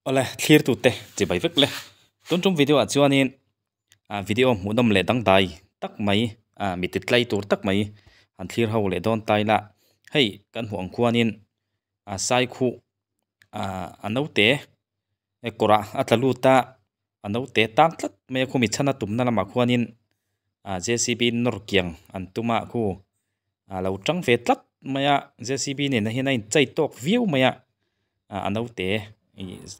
Oleh clear tu te chỉ bài vứt le tuần trong video ở chỗ này video muốn đâm lệ đăng đài tắc máy bị tịt lay tu tắc máy hắn clear hậu lệ đòn tai là hey căn huống quan in sai khu nấu té cora atlaluta nấu té tam tlat mấy khu mi chana tum na lama quan in JCB nor kiang antuma khu lâu trắng về tlat maya JCB này hiện nay chạy tok view maya nấu té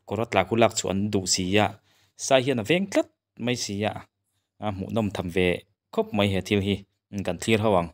korat la kulak chuan du sia sai hian veng tlat mai sia mu nom tham ve khop mai he thil hi kan clear hawang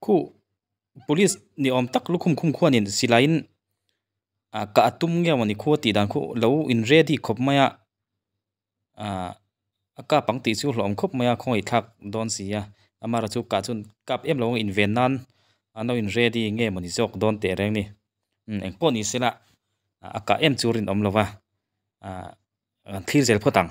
khu police ni om tak lukhum khum khwanin silain ka atum nge wani khu ti dan khu lo in ready khop maya aka pangti chu hlom khop maya khoi thak don sia amara chu ka chun kap em lo in venan ano in ready nge mani jok don te reng ni engpo ni sila aka em churin om lova thir zel photang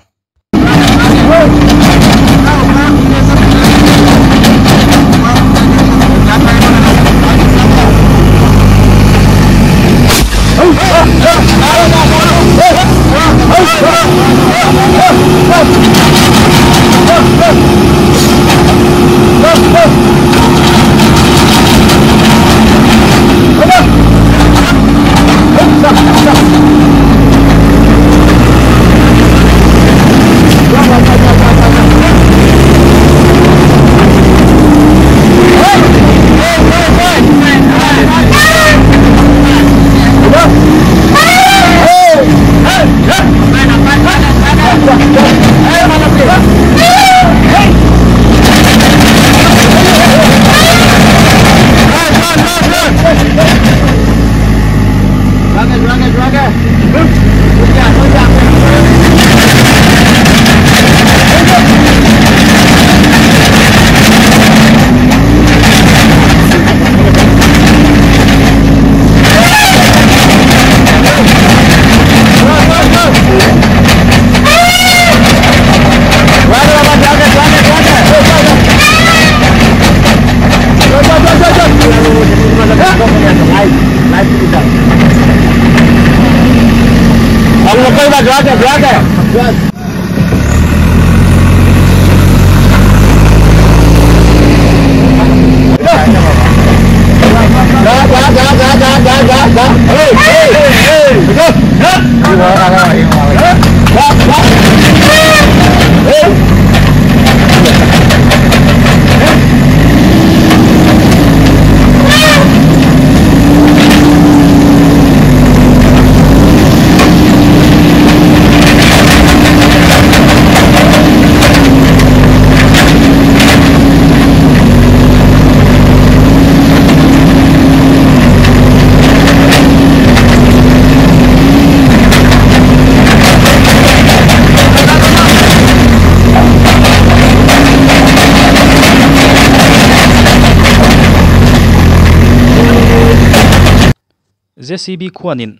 JCB khuanin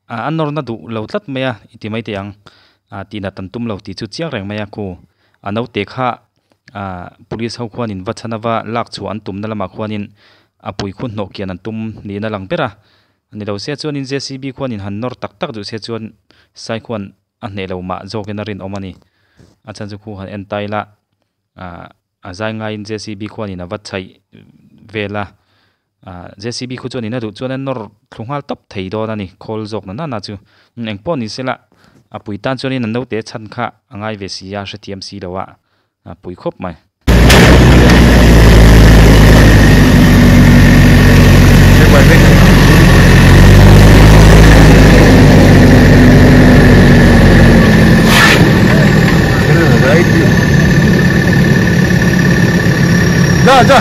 anor na du lo tlat maya itimai te ang tina tantum lo ti chu chiang reng maya ko anau te kha police ho khuanin wachanawa lak chu an tum na lama khuanin apui khun no kian an tum ni na lang pera ni lo se chuan in JCB khuanin han nor tak tak du se chuan sai khuan a ne lo ma jogen rin omani achan chu khu han entai la azai nga in JCB khuanin awat chai vela JCB khu chuan ina du chuan an nor thlunghal top thei do na ni khol jok na na chu engpo ni sela apui tan chuan in an no te chan kha angai ve sia hre TMC lawa apui khop mai जा जा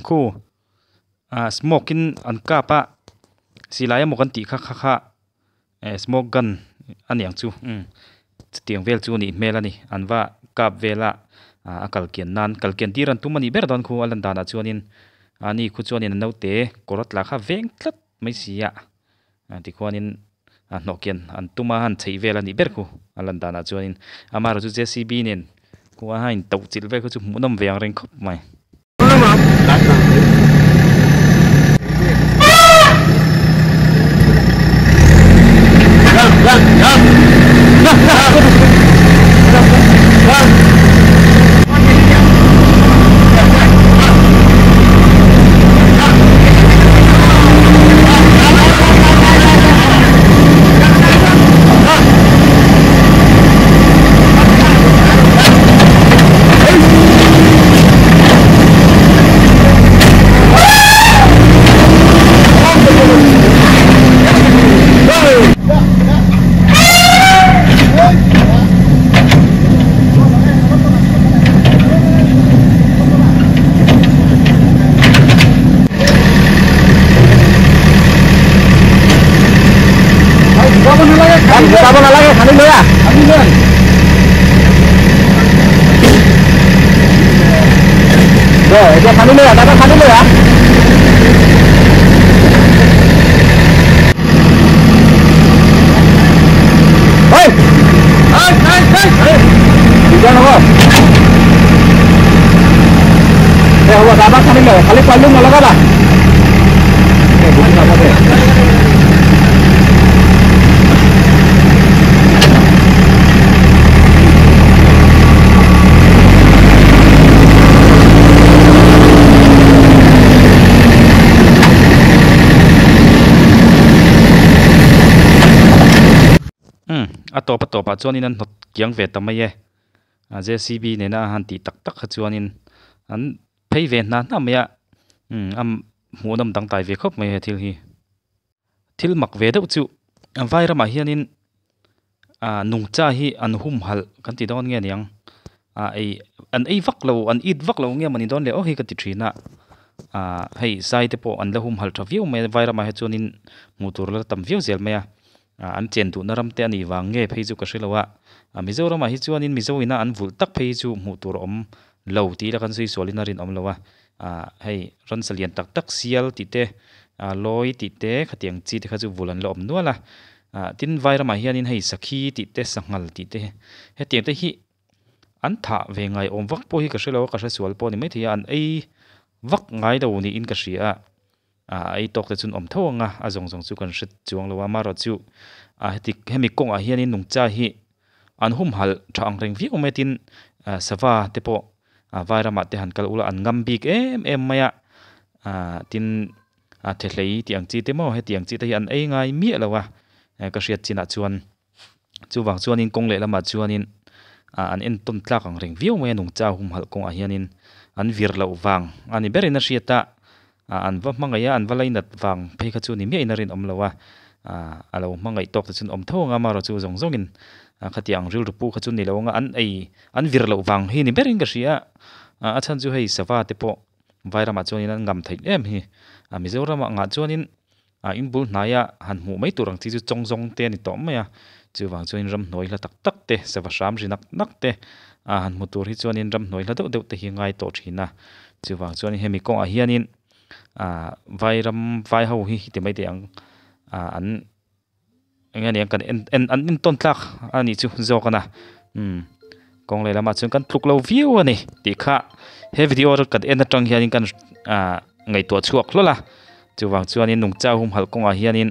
คู่smoke in an kapa silaya mo kan ti kha smoke gun an yang chu tiang vel chu ni mela ni anwa kap vela akal kian nan kal kian tiran tumani ber don khu alan dana chuanin ani khu chuanin no te korat la kha veng tlat mai sia ti khuanin nokian an tuma han chei vela ni ber khu alan dana chuanin amar chu JCB nen ku a hain tau chil ve khu chu munam veng reng khop mai Sabon lagi kali lu ya. Yo, dia kali lu ya, dapat kali lu ya. Hei. Hei. Jangan kau. Ya, gua dapat kali lu. Kali palu malah apa? Bukan apa deh. atop chuanin an hnot kiang ve tamai e JCB ne na han ti tak kha chuanin an phei ve na maya am munam dang tai ve khop mai he thil mak ve deuh chu vaira ma hianin nungcha hi an hum hal kan ti don nge niang an ei vak lo an it vak lo nge mani don le o hi ka ti thina hei sai te po an la hum hal thaviu mai vaira ma he chuanin mutur la tam viu zel maya an chen tu naram te ani wang nge phei chu ka hrilowa mizoram hi chuanin mizoina an vul tak phei chu mutur om lo ti la kan sui solina rin om lowa hei ron salian tak sial ti te loi ti te khatiang chi te kha chu vulan lo om nuala tin vaira ma hianin hei sakhi ti te sangal ti te he tiang te hi an tha ve ngai om vak po hi ka hrilowa ka hra sual po ni mai thia an ei vak ngai do ni in ka hria ai tok te chun om thonga azong chu kan hrit chuang lowa maro chu hemi kong a hianin nungcha hi an hum hal thang reng vi ometin sawa te po vaira ma te han kal ula an ngam bik em maya tin thelei tiang chi te mo he tiang chi te an ei ngai mi lawa ka hriat china chuan chu wang chuanin kong le lama chuanin an en ton tlak ang reng vi me nungcha hum hal kong a hianin an vir lo wang ani berina hriata an va mangaya an valainat wang phei kha chu ni me inarin om lawa alo mangai tok te chun om thonga maro chu zongin khatiang ril rupu kha chu ni lawanga an vir lo wang hi ni berin ka hria achan chu hei sawa te po vaira ma chuanin an ngam thei em hi mizoram nga chuanin inbul hnaya han mu mai turang chi chu chongjong te ni tom maya chu wang chuanin ram hnoi la tak te sawa sham rinak te han mu tur hi chuanin ram hnoi la deuh te hi ngai to thina chu wang chuanin hemi kong a hianin vairam vai ho hi te mai te ang an ngani kan en ton tlak ani chu zokana kong le lama chung kan tluk lo view ani ti kha he video kan en atang hianin kan ngai to chuak lola chu wang chuanin nungcha hum hal kong a hianin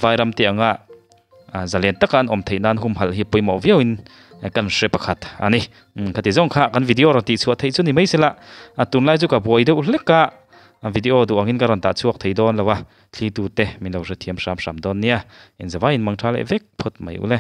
vairam te anga zalen takan om theinan hum hal hi poimo view in kan hre pakhat ani khati zong kha kan video ro ti chuat thei chu ni mai sela tunlai chu ka boi de uleka video du angin karon ta chuak thei don lawa thli tu te min lo thiam sam don nia in zawai in mangthal evek phot mai ule